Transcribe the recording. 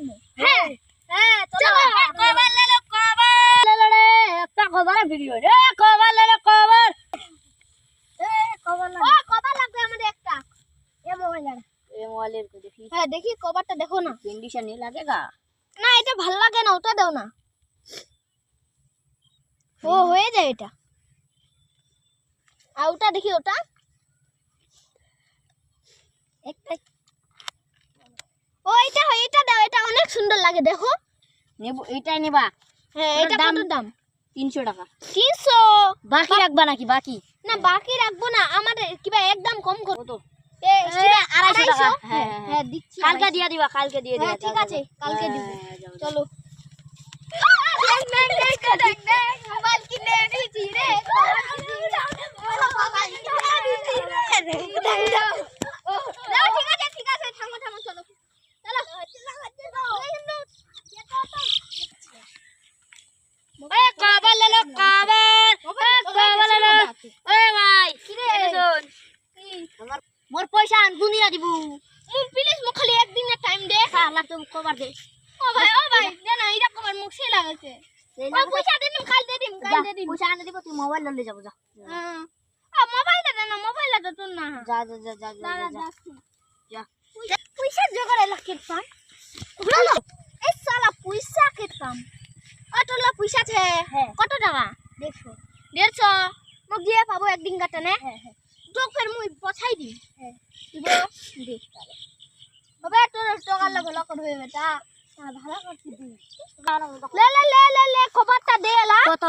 কিনবো। হ্যাঁ হ্যাঁ চলো কভার লে রে একটা কভারের ভিডিও রে কভার লে রে কভার ও কভার লাগবে আমাদের একটা এই মোবাইলের को দেখি হ্যাঁ দেখি কভারটা দেখো না कंडीशन नहीं लगेगा না এটা ভালো লাগে না ওটা দাও না ও হয়ে যায় এটা আর ওটা দেখি ওটা একটা ও এটা দাও এটা অনেক সুন্দর লাগে দেখো নেবো এটাই নেবা হ্যাঁ এটার এটা দাম কত দাম 300 টাকা 300 বাকি রাখবা নাকি বাকি না বাকি রাখবো না আমাদের কিবা একদম কম করো কত এ 250 টাকা হ্যাঁ হ্যাঁ দিচ্ছি কালকে দিয়া দিবা কালকে দিয়ে দিবা হ্যাঁ ঠিক আছে কালকে দিব চলো মোবাইল কিনে এনেছি রে ঠিক আছে থামো চলো ए कवर ले लो कवर कवर ले लो ए भाई এনে শুন আমার মোর পয়সা আন দুনিয়া দিবু প্লিজ মোক খালি একদিনের টাইম দে সালা তুমি কভার দে ও ভাই দে না এটা কভার মুখ সে লাগাছে ও পয়সা দিন কাল দে দিম পয়সা আনে দিব তুই মোবাইল ললে যাব যা মোবাইল দে না মোবাইল দে তো না যা যা যা যা যা যা পয়সা জোগাড় লাগতে পান এই শালা পয়সা খেতাম অতলা পয়সা আছে কত টাকা 150 মোক দিয়ে পাবো একদিন কাটনে তোক ফের মুই পছাই দিম দিব হবে তোর টাকা লা ভালো করবে বেটা ভালো করতে দি লে খবরটা দে এলা কত